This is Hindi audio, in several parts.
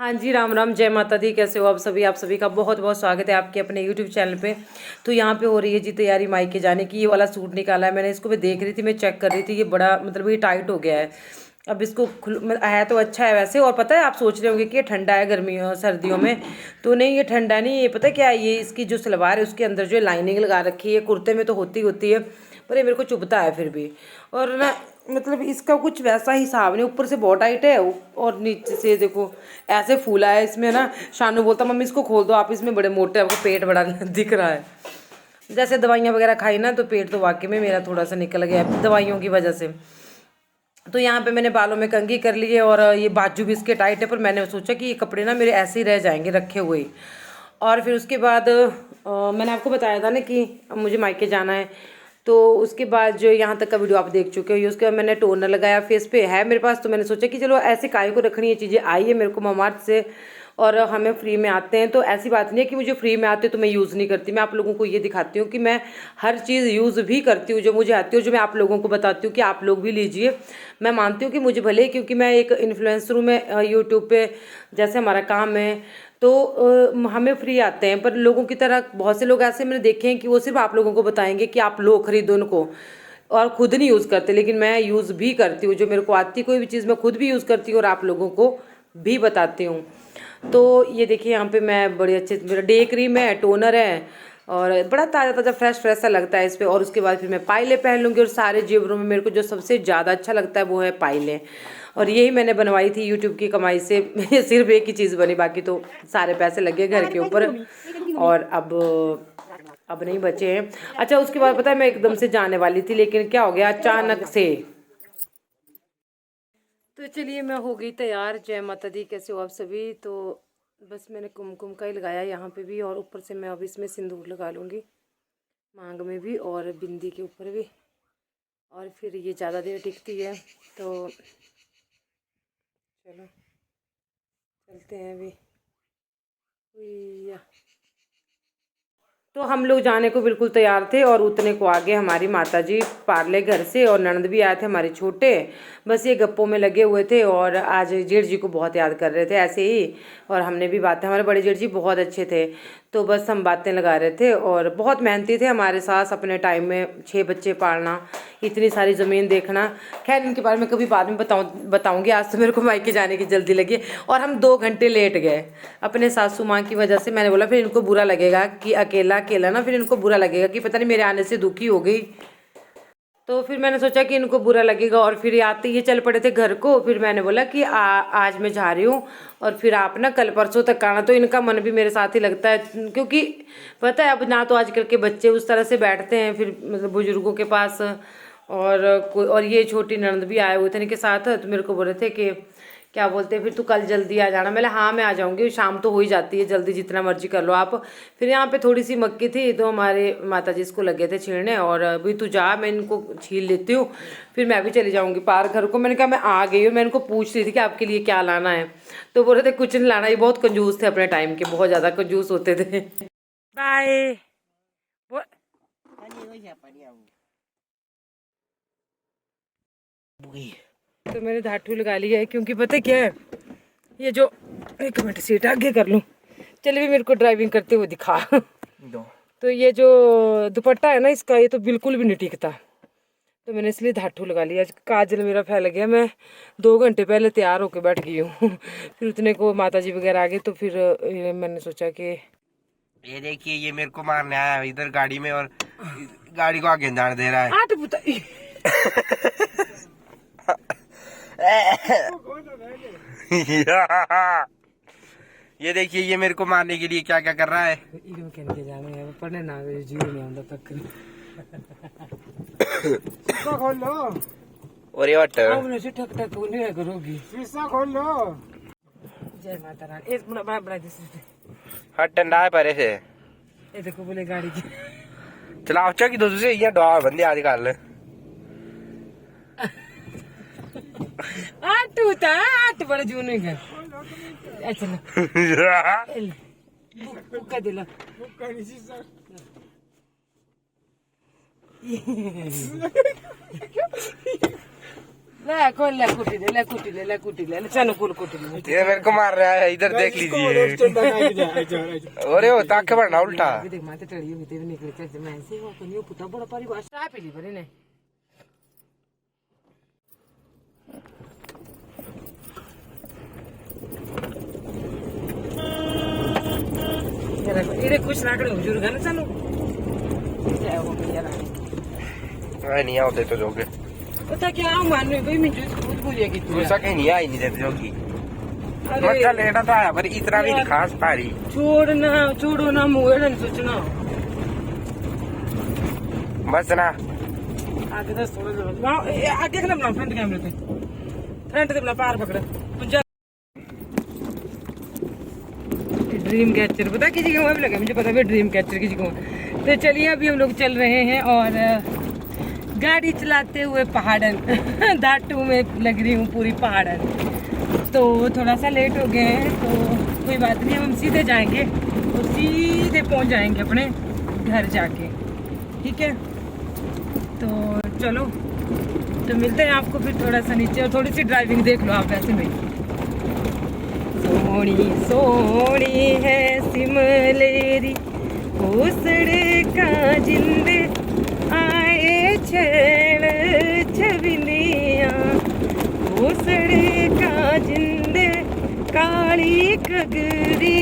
हाँ जी, राम राम, जय माता दी। कैसे हो आप सभी? आप सभी का बहुत बहुत स्वागत है आपके अपने यूट्यूब चैनल पे। तो यहाँ पे हो रही है जी तैयारी मायके जाने की। ये वाला सूट निकाला है मैंने, इसको मैं देख रही थी, मैं चेक कर रही थी। ये बड़ा मतलब ये टाइट हो गया है। अब इसको है तो अच्छा है वैसे। और पता है, आप सोच रहे होंगे कि ये ठंडा है गर्मियों सर्दियों में, तो नहीं, ये ठंडा नहीं। ये पता है क्या है, ये इसकी जो सलवार है उसके अंदर जो लाइनिंग लगा रखी है, कुर्ते में तो होती होती है, पर ये मेरे को चुभता है फिर भी। और ना मतलब इसका कुछ वैसा हिसाब नहीं, ऊपर से बहुत टाइट है और नीचे से देखो ऐसे फूला है इसमें ना। शानू बोलता मम्मी इसको खोल दो आप, इसमें बड़े मोटे, आपको पेट बड़ा दिख रहा है। जैसे दवाइयाँ वगैरह खाई ना, तो पेट तो वाकई में मेरा थोड़ा सा निकल गया है दवाइयों की वजह से। तो यहाँ पे मैंने बालों में कंघी कर ली है और ये बाजू भी इसके टाइट है, पर मैंने सोचा कि ये कपड़े ना मेरे ऐसे ही रह जाएंगे रखे हुए। और फिर उसके बाद मैंने आपको बताया था ना कि अब मुझे मायके जाना है। तो उसके बाद जो यहाँ तक का वीडियो आप देख चुके हो, उसके बाद मैंने टोनर लगाया फेस पे है मेरे पास। तो मैंने सोचा कि चलो ऐसे काय को रखनी, ये चीज़ें आई है मेरे को मामाअर्थ से और हमें फ्री में आते हैं। तो ऐसी बात नहीं है कि मुझे फ्री में आते तो मैं यूज़ नहीं करती। मैं आप लोगों को ये दिखाती हूँ कि मैं हर चीज़ यूज़ भी करती हूँ जो मुझे आती है, जो मैं आप लोगों को बताती हूँ कि आप लोग भी लीजिए। मैं मानती हूँ कि मुझे भले, क्योंकि मैं एक इन्फ्लुएंसर हूँ, मैं यूट्यूब पे जैसे हमारा काम है तो हमें फ्री आते हैं। पर लोगों की तरह बहुत से लोग ऐसे मैंने देखे हैं कि वो सिर्फ आप लोगों को बताएंगे कि आप लो खरीदो उनको, और खुद नहीं यूज़ करते। लेकिन मैं यूज़ भी करती हूँ, जो मेरे को आती कोई भी चीज़ मैं खुद भी यूज़ करती हूँ और आप लोगों को भी बताती हूँ। तो ये देखिए यहाँ पे मैं बड़े अच्छे, मेरा डे क्रीम है, टोनर है और बड़ा ताज़ा ताज़ा फ्रेश फ्रेश सा लगता है इस पे। और उसके बाद फिर मैं पायलें पहन लूँगी। और सारे जेवरों में मेरे को जो सबसे ज़्यादा अच्छा लगता है वो है पायलें। और यही मैंने बनवाई थी यूट्यूब की कमाई से सिर्फ एक ही चीज़ बनी, बाकी तो सारे पैसे लगे घर के ऊपर और अब नहीं बचे हैं। अच्छा, उसके बाद पता है मैं एकदम से जाने वाली थी, लेकिन क्या हो गया अचानक से। तो चलिए मैं हो गई तैयार। जय माता दी, कैसे हो आप सभी? तो बस मैंने कुमकुम का ही लगाया यहाँ पे भी, और ऊपर से मैं अब इसमें सिंदूर लगा लूँगी, मांग में भी और बिंदी के ऊपर भी। और फिर ये ज़्यादा देर टिकती है, तो चलो चलते हैं अभी। तो हम लोग जाने को बिल्कुल तैयार थे और उतने को आगे हमारी माताजी पार्ले घर से, और ननद भी आए थे हमारे छोटे। बस ये गप्पों में लगे हुए थे और आज जेठ जी को बहुत याद कर रहे थे ऐसे ही। और हमने भी बातें, हमारे बड़े जेठ जी बहुत अच्छे थे, तो बस हम बातें लगा रहे थे। और बहुत मेहनती थे हमारे सास, अपने टाइम में 6 बच्चे पालना, इतनी सारी ज़मीन देखना। खैर इनके बारे में कभी बाद में बताऊंगी। आज तो मेरे को मायके जाने की जल्दी लगी और हम 2 घंटे लेट गए अपने सासू माँ की वजह से। मैंने बोला फिर इनको बुरा लगेगा कि अकेला अकेला ना, फिर इनको बुरा लगेगा कि पता नहीं मेरे आने से दुखी हो गई। तो फिर मैंने सोचा कि इनको बुरा लगेगा, और फिर आते ये चल पड़े थे घर को। फिर मैंने बोला कि आज मैं जा रही हूँ और फिर आप ना कल परसों तक आना। तो इनका मन भी मेरे साथ ही लगता है, क्योंकि पता है अब ना तो आजकल के बच्चे उस तरह से बैठते हैं फिर मतलब बुजुर्गों के पास। और ये छोटी ननद भी आए हुए थे इनके साथ, तो मेरे को बोल रहे थे कि क्या बोलते हैं फिर तू कल जल्दी आ जाना। मैंने हाँ मैं आ जाऊँगी, शाम तो हो ही जाती है, जल्दी जितना मर्जी कर लो आप। फिर यहाँ पे थोड़ी सी मक्की थी तो हमारे माता जी इसको लगे थे छीलने, और अभी तू जा मैं इनको छील लेती हूँ, फिर मैं भी चली जाऊँगी पार घर को। मैंने कहा मैं आ गई हूँ, मैं इनको पूछ रही थी कि आपके लिए क्या लाना है, तो बोल रहे थे कुछ नहीं लाना। ये बहुत कंजूस थे अपने टाइम के, बहुत ज़्यादा कंजूस होते थे। बाय। तो मैंने धाटू लगा लिया है, क्योंकि पता क्या है, ये जो एक मिनट सीट आगे कर लूँ, चल भी मेरे को ड्राइविंग करते हुए दिखा। तो ये जो दुपट्टा है ना इसका, ये तो बिल्कुल भी नहीं टिकता, तो मैंने इसलिए धाटू लगा लिया। काजल मेरा फैल गया, मैं 2 घंटे पहले तैयार होकर बैठ गई हूँ। फिर उतने को माताजी वगैरह आ गए, तो फिर मैंने सोचा कि ये देखिए ये मेरे को मारने आया है इधर गाड़ी में और गाड़ी को आगे जाने दे रहा है। आठ पुता ये देखिए ये मेरे को मारने के लिए क्या क्या कर रहा है। पढ़ने ना जीरो में आंदा तक खोल लो और ये से ठक ठक नहीं करोगी, शीशा खोल लो। जय माता रानी। एक बड़ा बड़ा हट डंडा है परे से, ये देखो बोले गाड़ी की चलाओ की दोस्तों से ये डॉ बंदे आज कर आठ होता है, आठ बड़े जून में घर। अच्छा बुक्का दिला ले कौन ले कुटी ले चलो कुल कुटी ले। ये मेरे को मार रहा है, इधर देख लीजिए। अरे वो ताके बढ़ना उल्टा। देख माते टड़ी हुई ते निकल के मैं ऐसे वो कनियो पुता बड़ा परिवार चाय पी ली बरे ने। इरे कुछ लाकड़े हुजूर गाने चलो जय हो भैया नहीं आओ तो जोगे पता क्या मान लो भाई मुझे बहुत बोलिए कि गुस्सा कहीं नहीं आई नहीं देते जोगी। बच्चा लेटा तो आया पर इतना भी नहीं खास पारी। छोड़ो ना मुंह नहीं सोचना बस ना आगे दस थोड़ा आगे के ना फ्रंट कैमरे पे फ्रंट से अपना पार पकड़ ड्रीम कैचर पता किसी को भी लगा मुझे पता भी ड्रीम कैचर किसी को। तो चलिए अभी हम लोग चल रहे हैं और गाड़ी चलाते हुए पहाड़न धाटू में लग रही हूँ पूरी पहाड़न। तो थोड़ा सा लेट हो गए हैं तो कोई बात नहीं, हम सीधे जाएंगे और सीधे पहुँच जाएंगे अपने घर जाके, ठीक है। तो चलो तो मिलते हैं आपको फिर थोड़ा सा नीचे, और थोड़ी सी ड्राइविंग देख लो आप वैसे में। सोनी सोनी है सिमलेरी ओसड़े का जिंदे आए छेड़ छविलिया ओसड़े का जिंदे काली कगरी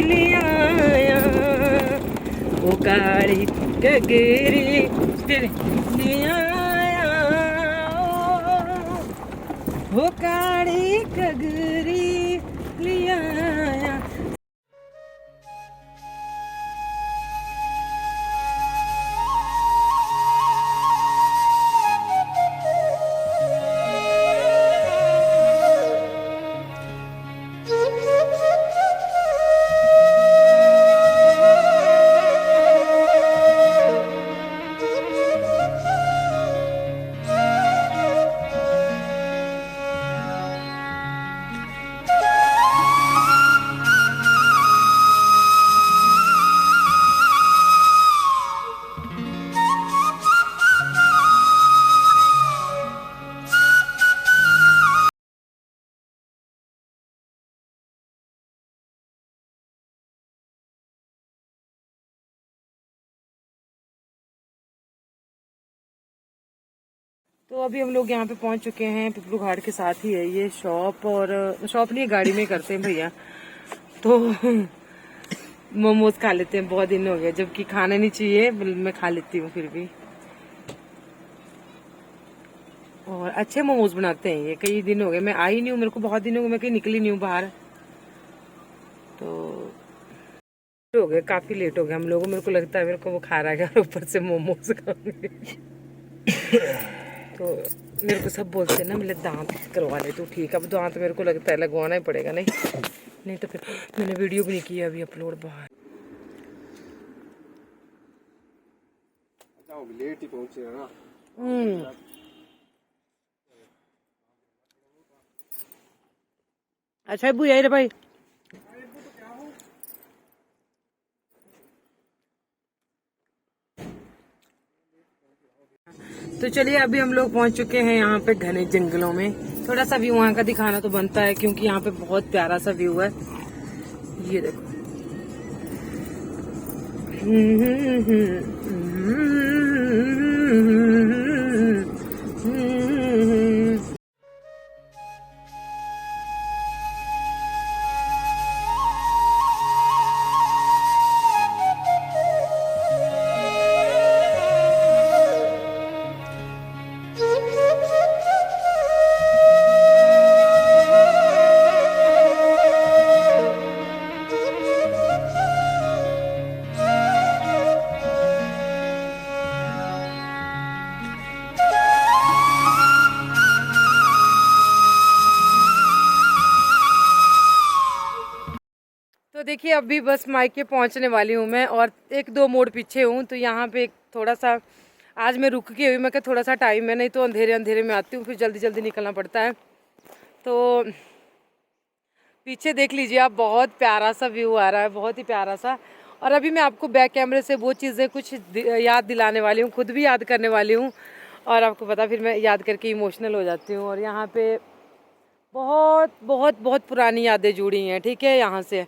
लिया वो काली कगरी लिया वो काली कगरी लिया। तो अभी हम लोग यहाँ पे पहुंच चुके हैं, पिपलू घाट के साथ ही है ये शॉप, और शॉप नहीं गाड़ी में करते हैं भैया। तो मोमोज खा लेते हैं, बहुत दिन हो गए, जबकि खाना नहीं चाहिए मैं खा लेती हूँ फिर भी। और अच्छे मोमोज बनाते हैं ये, कई दिन हो गए मैं आई नहीं हूँ, मेरे को बहुत दिन हो गए मैं कहीं निकली नहीं हूँ बाहर। तो हो गए, काफी लेट हो गया हम लोगों, मेरे को लगता है मेरे को वो खा रहा है ऊपर से मोमोज खाऊंगी। तो मेरे को सब बोलते हैं ना मेरे दांत करवा ले तो ठीक है, अब दांत मेरे को लगता है लगवाना ही पड़ेगा, नहीं तो फिर मैंने वीडियो भी नहीं किया अभी अपलोड बाहर। लेट ही पहुंचे ना। अच्छा अबू यही रे भाई। तो चलिए अभी हम लोग पहुंच चुके हैं यहाँ पे घने जंगलों में। थोड़ा सा व्यू वहाँ का दिखाना तो बनता है क्योंकि यहाँ पे बहुत प्यारा सा व्यू है, ये देखो। तो देखिए अभी बस मायके पहुंचने वाली हूँ मैं, और एक दो मोड़ पीछे हूँ। तो यहाँ पे थोड़ा सा आज मैं रुक के हुई, मैं क्या थोड़ा सा टाइम है, नहीं तो अंधेरे अंधेरे में आती हूँ, फिर जल्दी जल्दी निकलना पड़ता है। तो पीछे देख लीजिए आप, बहुत प्यारा सा व्यू आ रहा है, बहुत ही प्यारा सा। और अभी मैं आपको बैक कैमरे से वो चीज़ें कुछ याद दिलाने वाली हूँ, खुद भी याद करने वाली हूँ, और आपको पता, फिर मैं याद करके इमोशनल हो जाती हूँ। और यहाँ पे बहुत बहुत बहुत पुरानी यादें जुड़ी हैं, ठीक है, यहाँ से।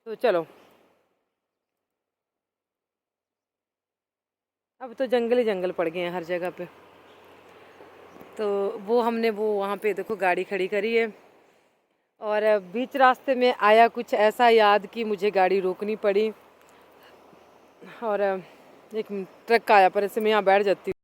तो चलो, अब तो जंगल ही जंगल पड़ गए हैं हर जगह पे। तो वो हमने वो वहाँ पे देखो गाड़ी खड़ी करी है, और बीच रास्ते में आया कुछ ऐसा याद कि मुझे गाड़ी रोकनी पड़ी। और एक ट्रक आया, पर ऐसे मैं यहाँ बैठ जाती हूँ।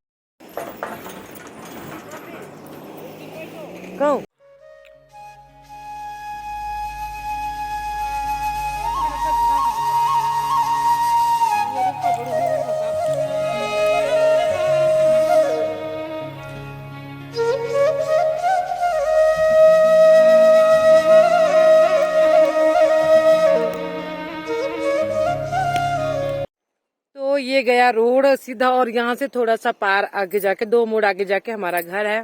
तो ये गया रोड सीधा, और यहाँ से थोड़ा सा पार आगे जाके, 2 मोड़ आगे जाके हमारा घर है।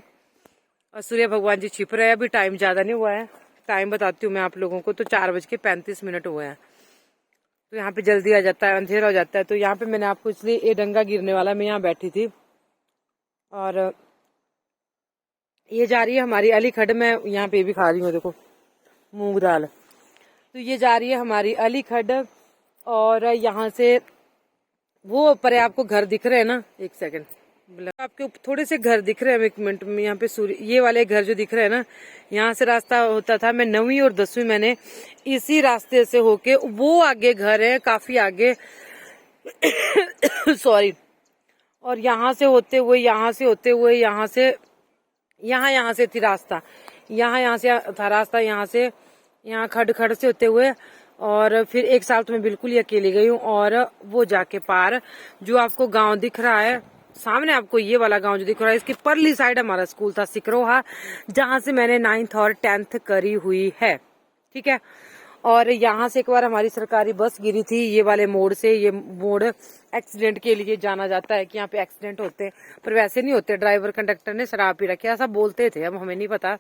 और सूर्य भगवान जी छिप रहे हैं। अभी टाइम ज्यादा नहीं हुआ है, टाइम बताती हूँ मैं आप लोगों को, तो 4:35 हुए हैं। तो यहाँ पे जल्दी आ जाता है, अंधेरा हो जाता है। तो यहाँ पे मैंने आपको इसलिए, ये डंगा गिरने वाला, मैं यहाँ बैठी थी। और ये जा रही है हमारी अलीखड़ में, यहाँ पे भी खा रही हूँ देखो मूंग दाल। तो ये जा रही है हमारी अलीखड़। और यहाँ से वो पर आपको घर दिख रहे हैं ना, एक सेकंड, आपके थोड़े से घर दिख रहे हैं, 1 मिनट में। यहाँ पे सूर्य, ये वाले घर जो दिख रहे हैं ना, यहाँ से रास्ता होता था। मैं 9वीं और 10वीं मैंने इसी रास्ते से होके, वो आगे घर है काफी आगे सॉरी। और यहाँ से होते हुए, यहाँ से होते हुए, यहाँ से थी रास्ता, यहाँ से था रास्ता, यहाँ से यहाँ खड़ से होते हुए। और फिर 1 साल तो मैं बिल्कुल ही अकेली गई हूँ। और वो जाके पार, जो आपको गांव दिख रहा है सामने, आपको ये वाला गांव जो दिख रहा है, इसकी परली साइड हमारा स्कूल था सिकरोहा, जहां से मैंने 9th और 10th करी हुई है, ठीक है। और यहाँ से एक बार हमारी सरकारी बस गिरी थी, ये वाले मोड़ से। ये मोड़ एक्सीडेंट के लिए जाना जाता है कि यहाँ पे एक्सीडेंट होते हैं, पर वैसे नहीं होते। ड्राइवर कंडक्टर ने शराब पी रखी, ऐसा बोलते थे, अब हमें नहीं पता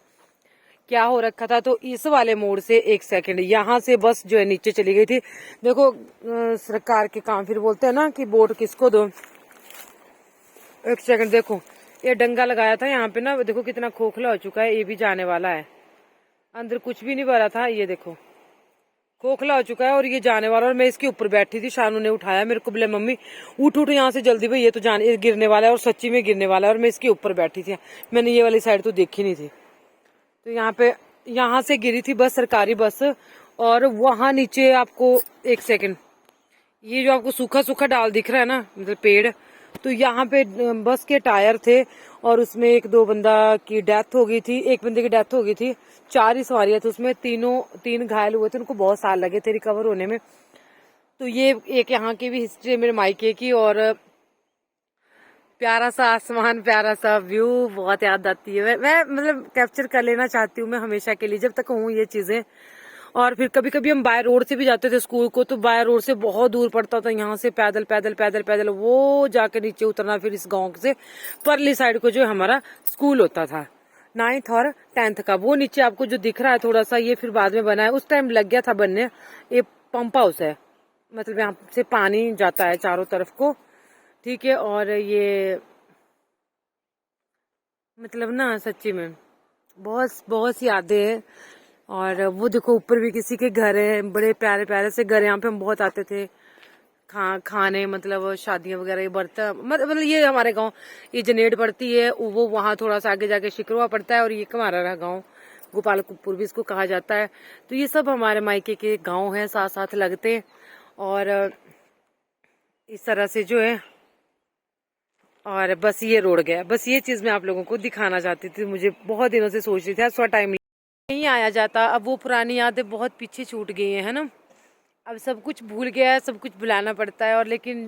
क्या हो रखा था। तो इस वाले मोड़ से, 1 सेकंड, यहाँ से बस जो है नीचे चली गई थी। देखो सरकार के काम, फिर बोलते हैं ना कि वोट किसको दो। 1 सेकंड, देखो ये डंगा लगाया था यहाँ पे ना, देखो कितना खोखला हो चुका है। ये भी जाने वाला है, अंदर कुछ भी नहीं भरा था, ये देखो खोखला हो चुका है और ये जाने वाला। और मैं इसके ऊपर बैठी थी, शानू ने उठाया मेरे को, बोले मम्मी उठ उठ यहाँ से जल्दी, भाई ये तो ये गिरने वाला है। और सच्ची में गिरने वाला है, और मैं इसके ऊपर बैठी थी। मैंने ये वाली साइड तो देखी नहीं थी। तो यहाँ पे, यहाँ से गिरी थी बस, सरकारी बस। और वहां नीचे आपको, 1 सेकंड, ये जो आपको सूखा सूखा डाल दिख रहा है ना, मतलब पेड़, तो यहाँ पे बस के टायर थे। और उसमें 1-2 बंदा की डेथ हो गई थी, 1 बंदे की डेथ हो गई थी। 4 ही सवारियां थी उसमें, 3 घायल हुए थे, उनको बहुत साल लगे थे रिकवर होने में। तो ये एक यहाँ की भी हिस्ट्री है मेरे मायके की। और प्यारा सा आसमान, प्यारा सा व्यू, बहुत याद आती है। मैं मतलब कैप्चर कर लेना चाहती हूँ मैं हमेशा के लिए, जब तक हूँ ये चीजें। और फिर कभी कभी हम बाय रोड से भी जाते थे स्कूल को, तो बाय रोड से बहुत दूर पड़ता था, यहाँ से पैदल पैदल पैदल पैदल वो जाके नीचे उतरना, फिर इस गांव से परली साइड को जो हमारा स्कूल होता था 9th और 10th का। वो नीचे आपको जो दिख रहा है थोड़ा सा, ये फिर बाद में बना है, उस टाइम लग गया था बनने। ये पंप हाउस है, मतलब यहाँ से पानी जाता है चारों तरफ को, ठीक है। और ये मतलब ना सच्ची में बहुत बहुत सी यादें हैं। और वो देखो ऊपर भी किसी के घर है, बड़े प्यारे प्यारे से घर। यहाँ पे हम बहुत आते थे खाने, मतलब शादियां वगैरह। ये बर्तन मतलब ये हमारे गांव, ये जनेड पड़ती है, वो वहाँ थोड़ा सा आगे जाके शिकरवा पड़ता है। और ये हमारा रहा गाँव, गोपालपुर भी इसको कहा जाता है। तो ये सब हमारे मायके के गाँव हैं, साथ साथ लगते। और इस तरह से जो है, और बस ये रोड गया, बस ये चीज मैं आप लोगों को दिखाना चाहती थी। मुझे बहुत दिनों से सोच रही थी, थोड़ा टाइम नहीं आया जाता। अब वो पुरानी यादें बहुत पीछे छूट गई है ना। अब सब कुछ भूल गया है, सब कुछ भुलाना पड़ता है। और लेकिन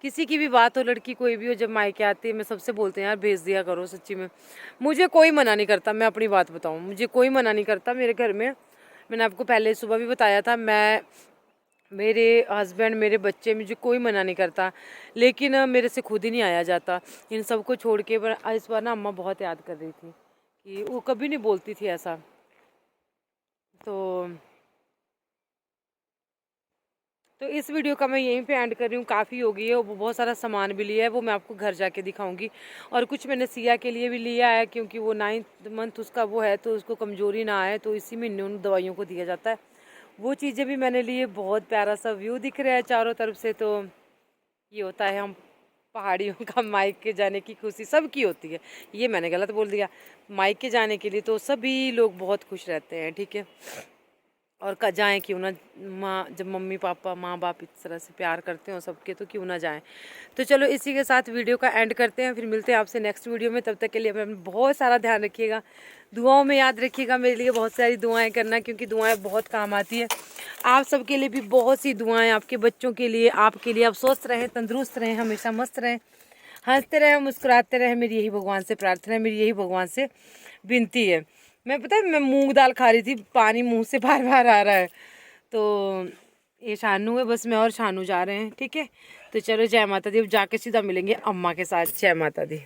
किसी की भी बात हो, लड़की कोई भी हो, जब मायके आती है, मैं सबसे बोलते हैं यार भेज दिया करो। सच्ची में मुझे कोई मना नहीं करता, मैं अपनी बात बताऊं, मुझे कोई मना नहीं करता मेरे घर में। मैंने आपको पहले सुबह भी बताया था, मैं, मेरे हस्बैंड, मेरे बच्चे, मुझे कोई मना नहीं करता। लेकिन मेरे से खुद ही नहीं आया जाता इन सबको छोड़ के। इस बार ना अम्मा बहुत याद कर रही थी कि वो कभी नहीं बोलती थी ऐसा। तो तो इस वीडियो का मैं यहीं पे एंड कर रही हूँ, काफ़ी हो गई है। वो बहुत सारा सामान भी लिया है, वो मैं आपको घर जाके दिखाऊंगी। और कुछ मैंने सिया के लिए भी लिया है, क्योंकि वो 9th मंथ उसका वो है, तो उसको कमज़ोरी ना आए, तो इसी महीने उन दवाइयों को दिया जाता है। वो चीज़ें भी मैंने ली है। बहुत प्यारा सा व्यू दिख रहा है चारों तरफ से। तो ये होता है हम पहाड़ियों का मायके जाने की खुशी सबकी होती है। ये मैंने गलत बोल दिया, मायके जाने के लिए तो सभी लोग बहुत खुश रहते हैं, ठीक है। और जाएँ क्यों ना, माँ जब मम्मी पापा माँ बाप इस तरह से प्यार करते हो सबके, तो क्यों ना जाएं। तो चलो इसी के साथ वीडियो का एंड करते हैं, फिर मिलते हैं आपसे नेक्स्ट वीडियो में। तब तक के लिए अपना बहुत सारा ध्यान रखिएगा, दुआओं में याद रखिएगा मेरे लिए बहुत सारी दुआएं करना, क्योंकि दुआएं बहुत काम आती है। आप सबके लिए भी बहुत सी दुआएं, आपके बच्चों के लिए, आपके लिए। आप स्वस्थ रहें, तंदुरुस्त रहें, हमेशा मस्त रहें, हंसते रहें, मुस्कुराते रहें। मेरी यही भगवान से प्रार्थना है, मेरी यही भगवान से विनती है। मैं पता है मैं मूंग दाल खा रही थी, पानी मुंह से बार बार आ रहा है। तो ये शानू है, बस मैं और शानू जा रहे हैं, ठीक है। तो चलो जय माता दी। अब जाके सीधा मिलेंगे अम्मा के साथ। जय माता दी।